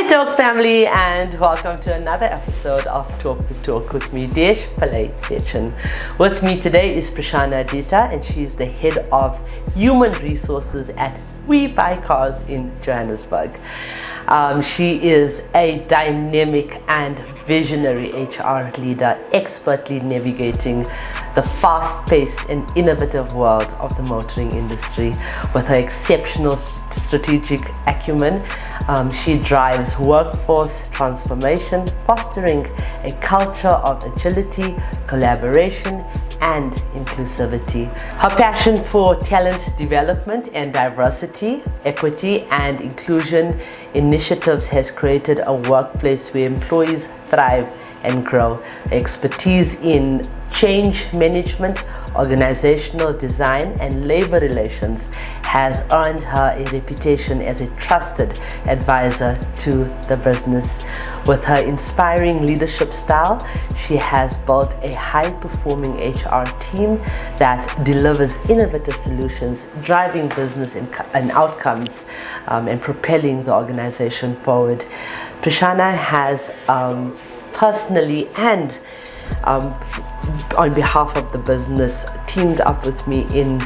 Hi Talk family, and welcome to another episode of Talk the Talk with me, Desh, Pillay, Bechan. With me today is Preshana Dita, and she is the head of human resources at WeBuyCars in Johannesburg. She is a dynamic and visionary HR leader, expertly navigating the fast-paced and innovative world of the motoring industry. With her exceptional strategic acumen, she drives workforce transformation, fostering a culture of agility, collaboration, and inclusivity. Her passion for talent development and diversity, equity, and inclusion initiatives has created a workplace where employees thrive and grow. Expertise in change management, organizational design, and labor relations has earned her a reputation as a trusted advisor to the business. With her inspiring leadership style, she has built a high-performing HR team that delivers innovative solutions, driving business and outcomes, and propelling the organization forward. Preshana has personally and on behalf of the business teamed up with me in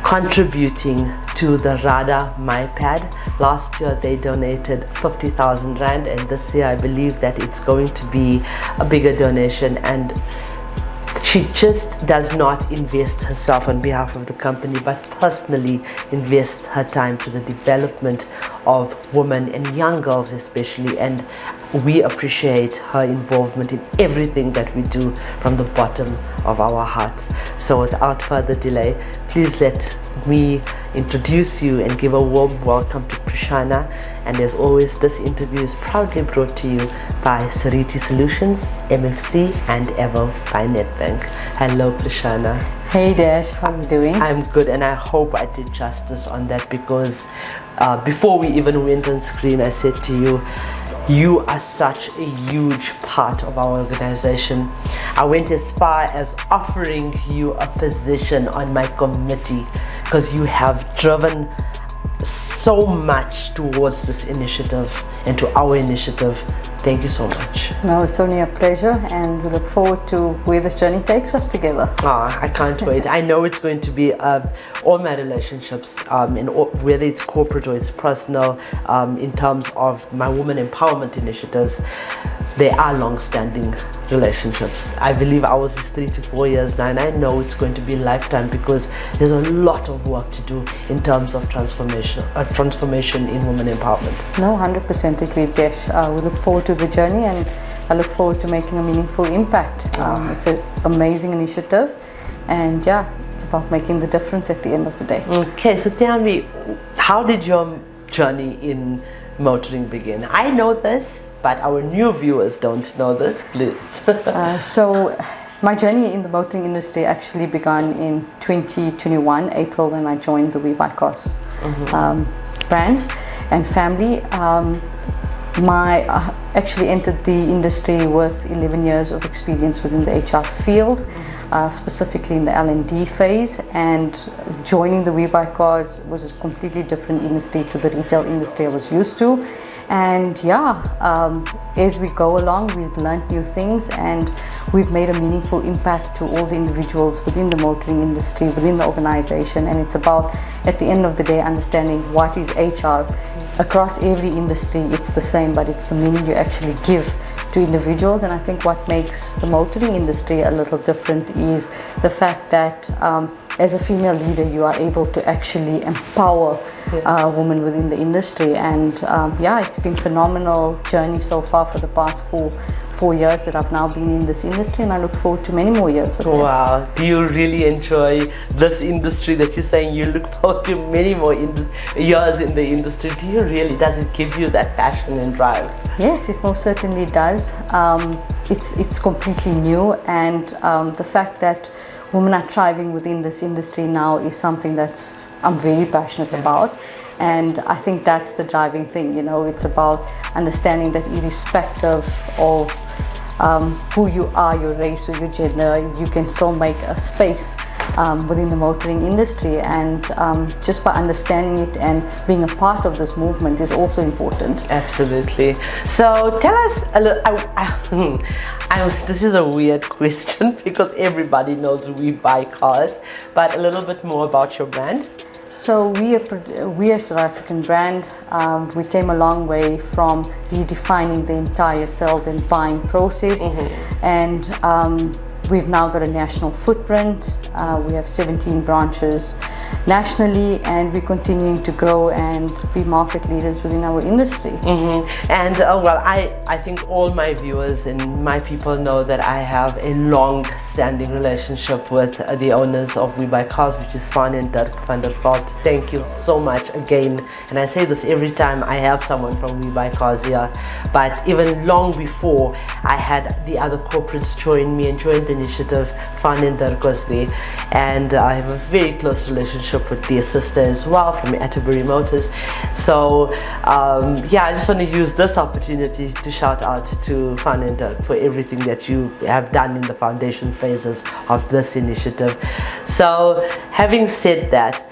contributing to the RADA MyPad. Last year they donated 50,000 Rand, and this year I believe that it's going to be a bigger donation, and she just does not invest herself on behalf of the company, but personally invests her time to the development of women and young girls especially, and we appreciate her involvement in everything that we do from the bottom of our hearts. So without further delay, please let me introduce you and give a warm welcome to Preshana. And as always, this interview is proudly brought to you by Seriti Solutions, MFC, and Evo by Nedbank. Hello Preshana. Hey Desh, how are you doing? I'm good, and I hope I did justice on that, because before we even went on screen, I said to you, you are such a huge part of our organization. I went as far as offering you a position on my committee, because you have driven so much towards this initiative and to our initiative. Thank you so much. No, it's only a pleasure, and we look forward to where this journey takes us together. I can't wait. I know it's going to be all my relationships, whether it's corporate or it's personal, in terms of my women empowerment initiatives, they are long-standing relationships. I believe ours is 3 to 4 years now, and I know it's going to be a lifetime, because there's a lot of work to do in terms of transformation in women empowerment. No, 100% agree, Desh. We look forward to the journey, and I look forward to making a meaningful impact. It's an amazing initiative, and yeah, it's about making the difference at the end of the day. Okay, so tell me, how did your journey in motoring begin? I know this, but our new viewers don't know this, please. So my journey in the motoring industry actually began in 2021, April, when I joined the WeBuyCars brand and family. I actually entered the industry with 11 years of experience within the HR field, specifically in the L&D phase, and joining the WeBuyCars was a completely different industry to the retail industry I was used to. And yeah, as we go along, we've learned new things, and we've made a meaningful impact to all the individuals within the motoring industry, within the organization. And it's about, at the end of the day, understanding what is HR. Across every industry, it's the same, but it's the meaning you actually give to individuals. And I think what makes the motoring industry a little different is the fact that as a female leader, you are able to actually empower women within the industry. And yeah, it's been a phenomenal journey so far for the past four years that I've now been in this industry, and I look forward to many more years with Wow, do you really enjoy this industry that you're saying you look forward to many more years in the industry? Do you really? Does it give you that passion and drive? Yes, it most certainly does. It's completely new, and the fact that women are thriving within this industry now is something that's I'm very passionate about. And I think that's the driving thing, you know. It's about understanding that irrespective of who you are, your race or your gender, you can still make a space within the motoring industry, and just by understanding it and being a part of this movement is also important. Absolutely. So tell us a little. This is a weird question because everybody knows We Buy Cars, but a little bit more about your brand. So we are a South African brand. We came a long way from redefining the entire sales and buying process, and we've now got a national footprint. We have 17 branches nationally, and we're continuing to grow and be market leaders within our industry. And well, I think all my viewers and my people know that I have a long-standing relationship with the owners of WeBuyCars, which is Van and Dirk van der Valt. Thank you so much again, and I say this every time I have someone from WeBuyCars here, but even long before I had the other corporates join me and join the initiative, Van and Dirk was there, and I have a very close relationship with their sister as well from Atterbury Motors. So yeah, I just want to use this opportunity to shout out to Van and Dirk for everything that you have done in the foundation phases of this initiative. So having said that,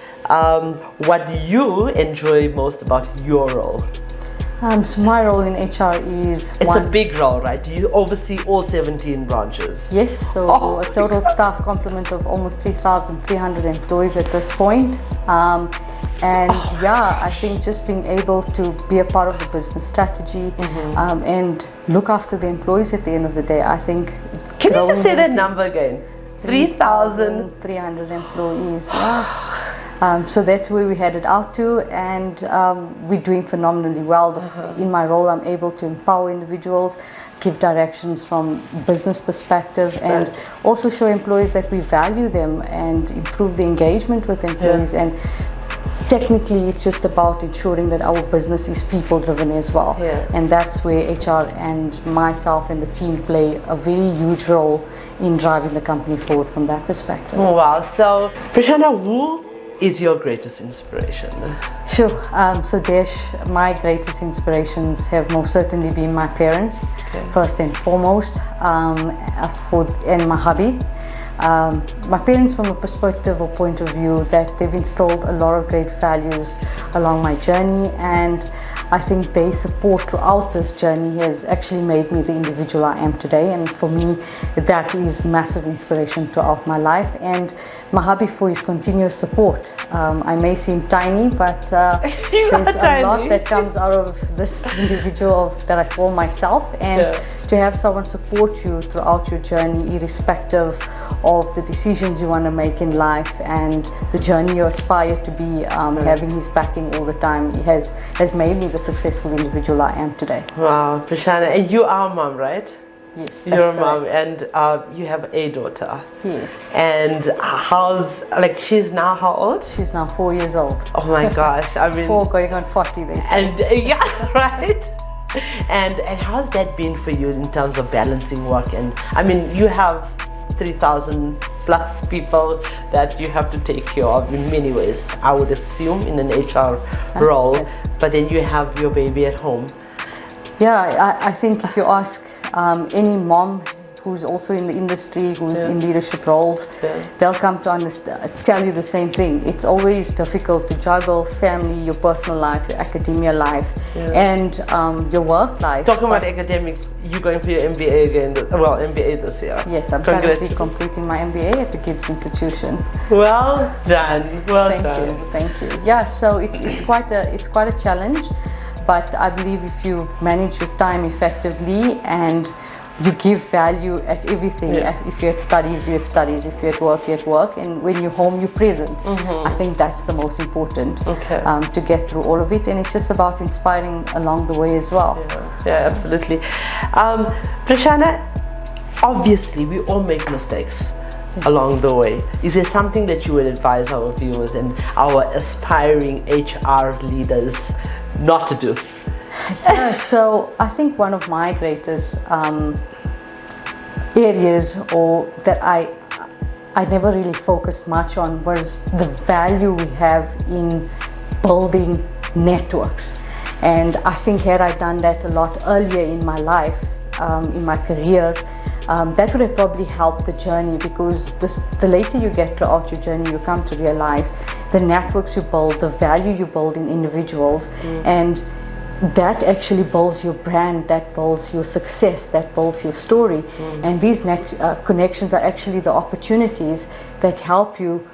what do you enjoy most about your role? So my role in HR is It's a big role, right? Do you oversee all 17 branches? Yes, so a total staff complement of almost 3,300 employees at this point. Yeah, I think just being able to be a part of the business strategy and look after the employees at the end of the day, I think. Can you just say that number again? 3,300 employees. Yeah. So that's where we headed out to, and we're doing phenomenally well. In my role, I'm able to empower individuals, give directions from business perspective, and also show employees that we value them and improve the engagement with employees. And technically, it's just about ensuring that our business is people driven as well. And that's where HR and myself and the team play a very huge role in driving the company forward from that perspective. Oh, wow. So Preshana, who is your greatest inspiration? Sure. So Desh, my greatest inspirations have most certainly been my parents, first and foremost, and my hubby. My parents, from a perspective or point of view, that they've instilled a lot of great values along my journey, and I think their support throughout this journey has actually made me the individual I am today, and for me that is massive inspiration throughout my life. And my hubby for his continuous support. I may seem tiny, but there's a lot that comes out of this individual that I call myself, and to have someone support you throughout your journey, irrespective of the decisions you want to make in life and the journey you aspire to be, having his backing all the time has made me the successful individual I am today. Wow, Preshana, and you are a mom, right? Yes, you're a correct. mom, and you have a daughter. Yes. And she's now how old? She's now 4 years old. Oh my gosh, I mean 4 going on 40 they say. And yeah, right. And how's that been for you in terms of balancing work? And I mean, you have 3,000 plus people that you have to take care of in many ways, I would assume, in an HR role, but then you have your baby at home. Yeah, I think if you ask any mom who's also in the industry, who's in leadership roles, they'll come to tell you the same thing. It's always difficult to juggle family, your personal life, your academia life, and your work life. Talking about academics, you're going for your MBA again, MBA this year. Yes, I'm currently completing my MBA at the Kids Institution. Well done, Thank you. Yeah, so it's quite a challenge, but I believe if you manage your time effectively and you give value at everything. If you're at studies, you're at studies. If you're at work, you're at work. And when you're home, you're present. I think that's the most important to get through all of it. And it's just about inspiring along the way as well. Yeah, absolutely. Preshana, obviously we all make mistakes along the way. Is there something that you would advise our viewers and our aspiring HR leaders not to do? So I think one of my greatest areas, or that I never really focused much on, was the value we have in building networks. And I think had I done that a lot earlier in my life, in my career, that would have probably helped the journey, because the later you get throughout your journey, you come to realize the networks you build, the value you build in individuals, and that actually builds your brand, that builds your success, that builds your story. And these connections are actually the opportunities that help you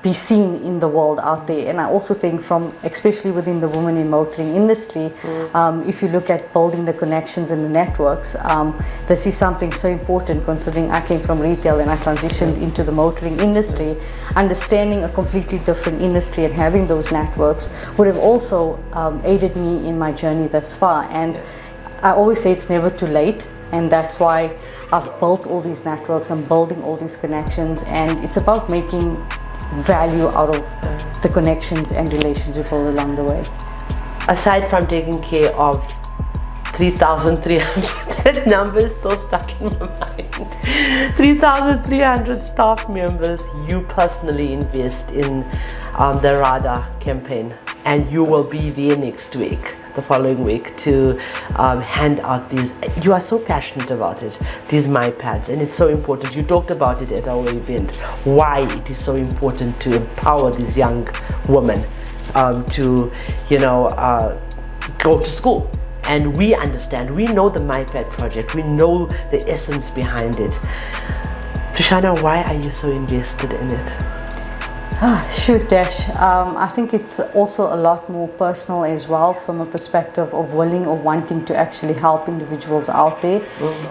be seen in the world out there. And I also think especially within the women in motoring industry, if you look at building the connections and the networks, this is something so important, considering I came from retail and I transitioned into the motoring industry. Understanding a completely different industry and having those networks would have also aided me in my journey thus far. And I always say it's never too late, and that's why I've built all these networks, I'm building all these connections, and it's about making value out of the connections and relations you build along the way. Aside from taking care of 3,300, that number is still stuck in my mind. 3,300 staff members, you personally invest in the RADA campaign, and you will be there next week, the following week, to hand out these. You are so passionate about it, these MyPads, and it's so important. You talked about it at our event, why it is so important to empower these young women to go to school. And we understand, we know the MyPad project, we know the essence behind it. Preshana, why are you so invested in it? Shoot, Desh. I think it's also a lot more personal as well, from a perspective of willing or wanting to actually help individuals out there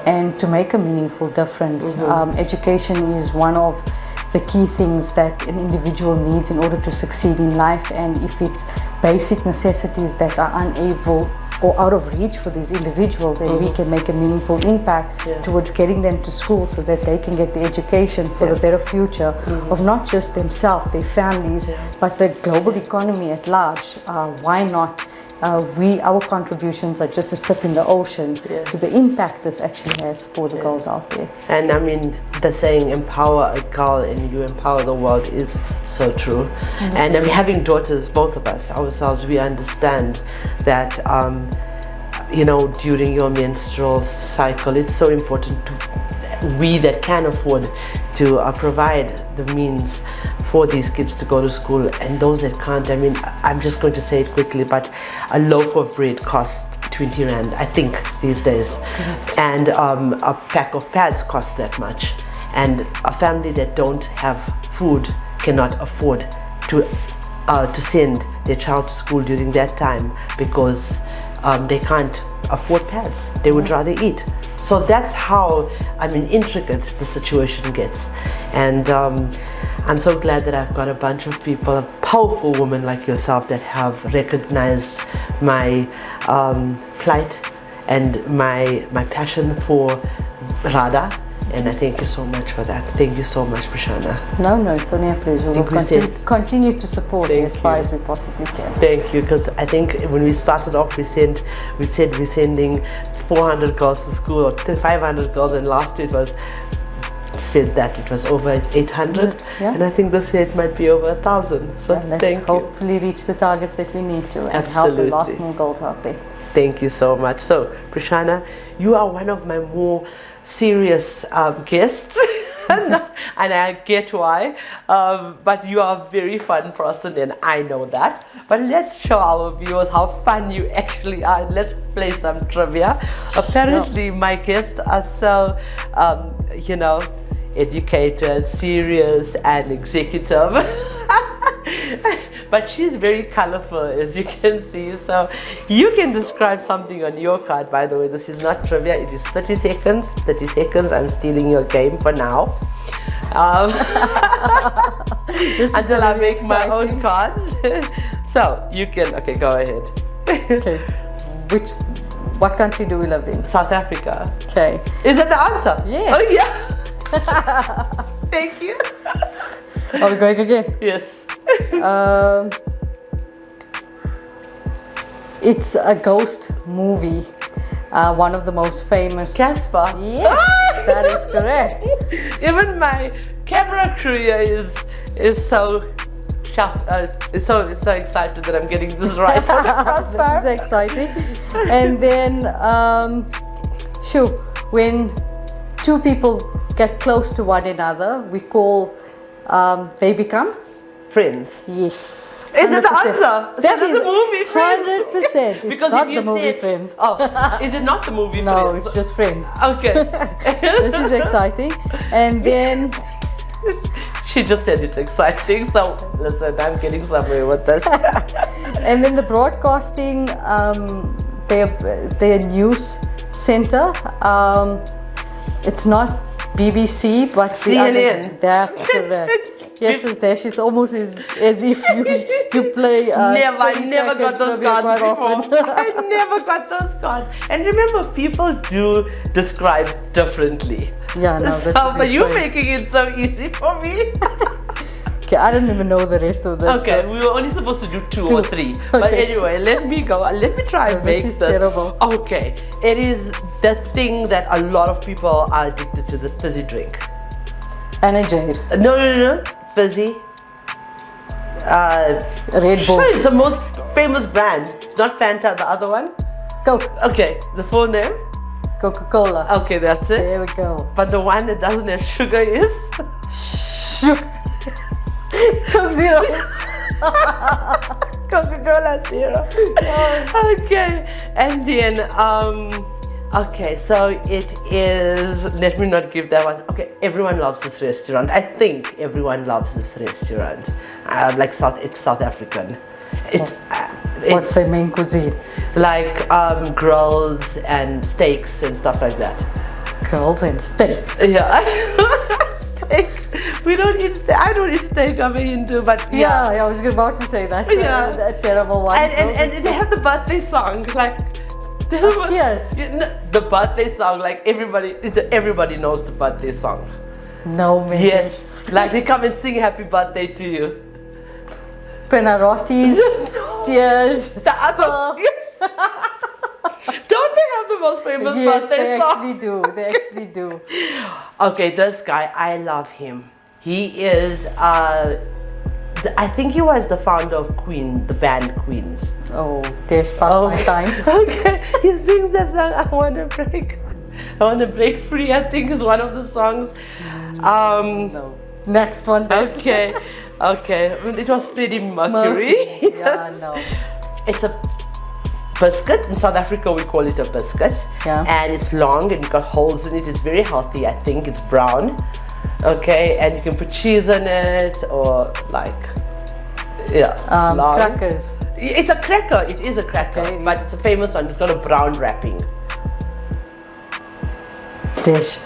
and to make a meaningful difference. Education is one of the key things that an individual needs in order to succeed in life, and if it's basic necessities that are unable or out of reach for these individuals, then we can make a meaningful impact towards getting them to school so that they can get the education for the better future of not just themselves, their families, but the global economy at large. Why not? Our contributions are just a tip in the ocean to the impact this actually has for the girls out there. And I mean, the saying, empower a girl and you empower the world, is so true. And I mean, having daughters, both of us ourselves, we understand that during your menstrual cycle, it's so important to we that can afford to provide the means for these kids to go to school, and those that can't. I mean, I'm just going to say it quickly, but a loaf of bread costs 20 Rand, I think, these days. And a pack of pads costs that much. And a family that don't have food cannot afford to send their child to school during that time, because they can't afford pads. They would rather eat. So that's how, intricate the situation gets. And I'm so glad that I've got a bunch of people, a powerful women like yourself, that have recognized my plight and my passion for RADA. And I thank you so much for that. Thank you so much, Preshana. No, it's only a pleasure. We'll continue to support you as far as we possibly can. Thank you, because I think when we started off, we said we're sending 400 girls to school, or 500 girls, and last year it was said that it was over 800, and I think this year it might be over 1,000. So let's hopefully reach the targets that we need to and help a lot more girls out there. Thank you so much. So, Preshana, you are one of my more serious guests, and I get why, but you are a very fun person, and I know that. But let's show our viewers how fun you actually are. Let's play some trivia. Apparently, my guests are so, educated, serious, and executive. But she's very colorful, as you can see. So you can describe something on your card. By the way, this is not trivia. It is 30 seconds. 30 seconds. I'm stealing your game for now. Until I make my own cards. So you can, okay, go ahead. Okay. What country do we live in? South Africa. Okay. Is that the answer? Yes. Oh yeah. Thank you. Are we going again? Yes. It's a ghost movie. One of the most famous. Casper. Yes, that is correct. Even my camera crew here is so sharp, so excited that I'm getting this right for the first time. This is exciting. And then, when two people get close to one another, we call they become friends. yes. Is it the 100%. answer? That So is the movie Friends. 100%. It's Because not if you the movie said- Friends. Oh, is it not the movie No, Friends? it's just Friends. Okay. This is exciting. And then She just said it's exciting. So listen, I'm getting somewhere with this. and then the broadcasting, their news center. It's not BBC, but the CNN. other, that's correct. Yes, it's Desh. It's almost as if you play. I 30 never got seconds those trivia cards quite before. often. I never got those cards. And remember, people do describe differently. Yeah, no, this So, is but you're insane. making it so easy for me. Okay, I don't even know the rest of this. Okay, so- we were only supposed to do two or three. But Okay. anyway, let me go. Let me try and No, make this is this. terrible. Okay, it is the thing that a lot of people are addicted to, the fizzy drink. Anna Jade, No. Fizzy. Red Bull, Sure, it's the most famous brand. It's not Fanta, the other one. Coke, Okay, the full name. Coca-Cola. Okay, that's it. There we go. But the one that doesn't have sugar is Coke Zero. Coca-Cola Zero. Okay, and then okay, so it is. Let me not give that one. Okay, everyone loves this restaurant. I think everyone loves this restaurant. It's South African. It's What's the main cuisine? like grills and steaks and stuff like that. Girls and steaks. Yeah. Steak. We don't eat steak. I don't eat steak. I'm a Hindu, but Yeah, I was about to say that. Yeah. A terrible one. And they have the birthday song, like Yes. the birthday song, like everybody knows the birthday song. No, man. Yes, like they come and sing happy birthday to you. Panarottis, steers. The other, yes. Don't they have the most famous Yes, birthday they song? actually do. They actually do. Okay, this guy, I love him. He is, I think he was the founder of Queen, the band Queens. Oh, there's past my time. Okay, he sings that song, I wanna break free, I think is one of the songs. No. Next one, Desh. Okay, it was Freddie Mercury. Yeah, Yes. no. It's a biscuit. In South Africa, we call it a biscuit. Yeah. And it's long and it's got holes in it. It's very healthy. I think it's brown. Okay, and you can put cheese in it or it's long. Crackers. It's a cracker. It is a cracker, Okay, it but it's a famous one. It's got a brown wrapping. Dish.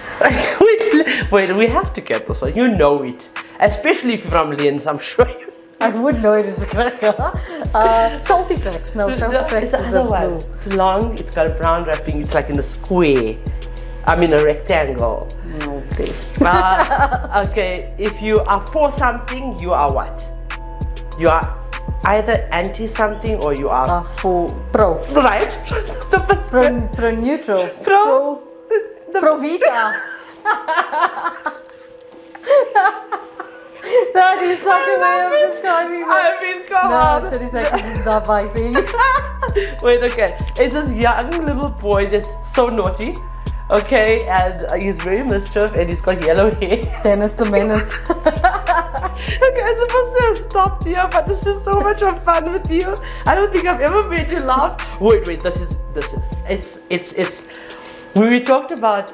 Wait, we have to get this one. You know it, especially if you're from Lienz. I'm sure you. I would know it is a cracker. Salty cracks. No, salty cracks It's the is other a one. blue. It's long. It's got a brown wrapping. It's like in a square. I mean a rectangle. No, Dish. Okay, if you are for something, you are what? You are either anti something or you are For pro. right. The biscuit. Pro neutral. Pro. Pro Vita. That is such a way of describing that. I mean, come No, on. 30 seconds is not my thing. Wait, okay. It's this young little boy that's so naughty. Okay, and he's very mischief and he's got yellow hair. Dennis the Menace. Okay, I'm supposed to have stopped here, but this is so much of fun with you. I don't think I've ever made you laugh. Wait, it's we talked about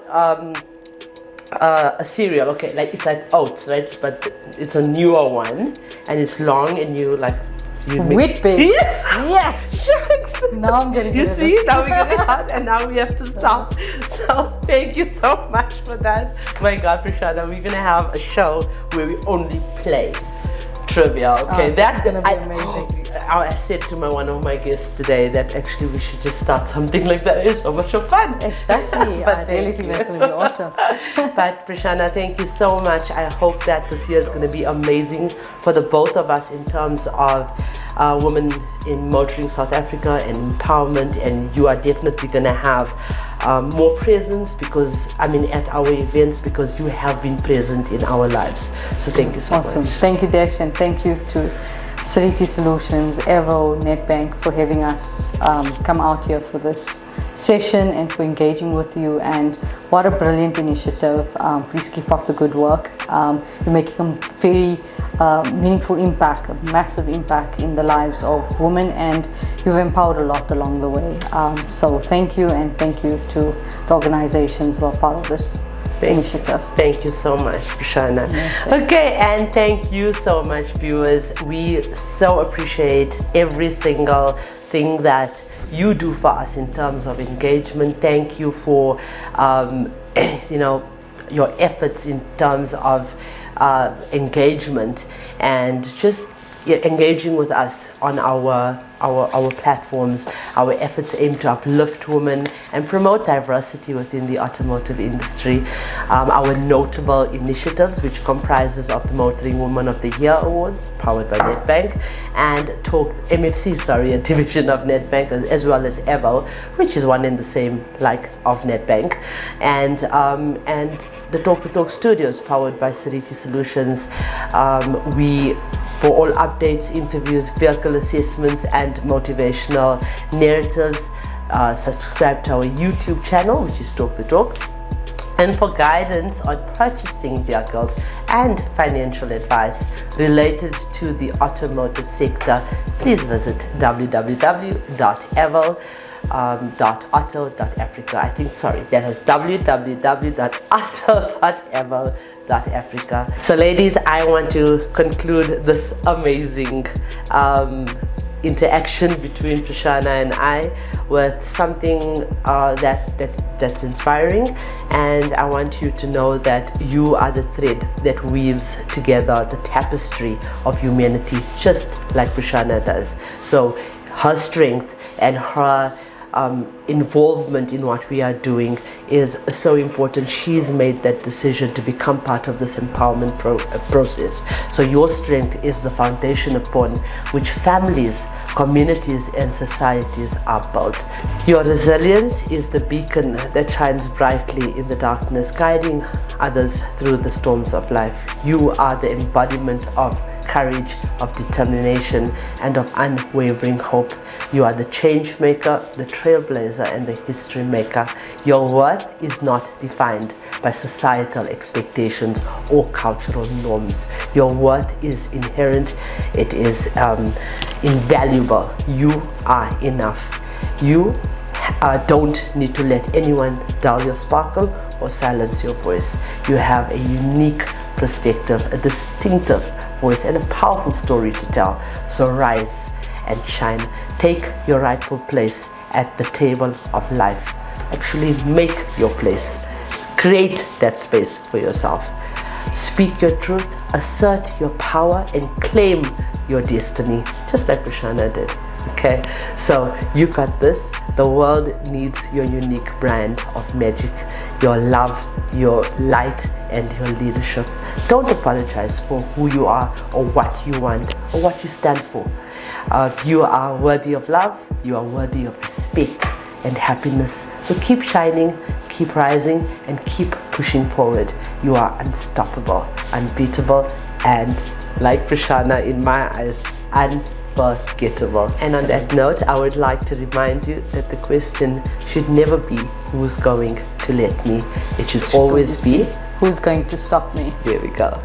a cereal, okay, like it's like oats, right? But it's a newer one and it's long and you Wheat bake. Yes! Yes! Shucks! Now I'm getting You rid of see, this. now we're getting hot and now we have to stop. So thank you so much for that. My God, Preshana, we're gonna have a show where we only play trivia. Okay, Oh, that's gonna be amazing. I said to one of my guests today that actually we should just start something like that. It's so much fun. Exactly. But I really thank think you. that's going to be awesome. But Preshana, thank you so much. I hope that this year is going to be amazing for the both of us in terms of women in motoring South Africa and empowerment, and you are definitely going to have more presence because at our events, because you have been present in our lives. So thank you so Awesome. much. Thank you, Desh, and thank you to Seriti Solutions, Evo, Nedbank for having us come out here for this session and for engaging with you. And what a brilliant initiative. Please keep up the good work. You're making a very meaningful impact, a massive impact in the lives of women, and you've empowered a lot along the way. So thank you, and thank you to the organizations who are part of this initiative. Thank you so much, Preshana. Yes, okay, and thank you so much, viewers. We so appreciate every single thing that you do for us in terms of engagement. Thank you for your efforts in terms of engagement and just engaging with us on our platforms. Our efforts aim to uplift women and promote diversity within the automotive industry. Our notable initiatives, which comprises of the Motoring Woman of the Year Awards, powered by Nedbank, and MFC, a division of Nedbank, as well as EVO, which is one and the same like of Nedbank, and the Talk the Talk Studios, powered by Seriti Solutions. For all updates, interviews, vehicle assessments, and motivational narratives, subscribe to our YouTube channel, which is Talk the Talk. And for guidance on purchasing vehicles and financial advice related to the automotive sector, please visit www.evo.auto.africa. That is www.auto.evo.africa. So ladies, I want to conclude this amazing interaction between Preshana and I with something that's inspiring, and I want you to know that you are the thread that weaves together the tapestry of humanity, just like Preshana does. So her strength and her involvement in what we are doing is so important. She's made that decision to become part of this empowerment process. So your strength is the foundation upon which families, communities, and societies are built. Your resilience is the beacon that shines brightly in the darkness, guiding others through the storms of life. You are the embodiment of courage, of determination, and of unwavering hope. You are the change maker, the trailblazer, and the history maker. Your worth is not defined by societal expectations or cultural norms. Your worth is inherent. It is invaluable. You are enough. You don't need to let anyone dull your sparkle or silence your voice. You have a unique perspective, a distinctive voice, and a powerful story to tell. So rise and shine. Take your rightful place at the table of life. Actually make your place. Create that space for yourself. Speak your truth, assert your power, and claim your destiny, just like Preshana did. Okay, so you got this. The world needs your unique brand of magic, your love, your light, and your leadership. Don't apologize for who you are or what you want or what you stand for. You are worthy of love, you are worthy of respect and happiness. So keep shining, keep rising, and keep pushing forward. You are unstoppable, unbeatable, and like Preshana, in my eyes, unforgettable. And on that note, I would like to remind you that the question should never be who's going to let me. It should always be who's going to stop me. There we go.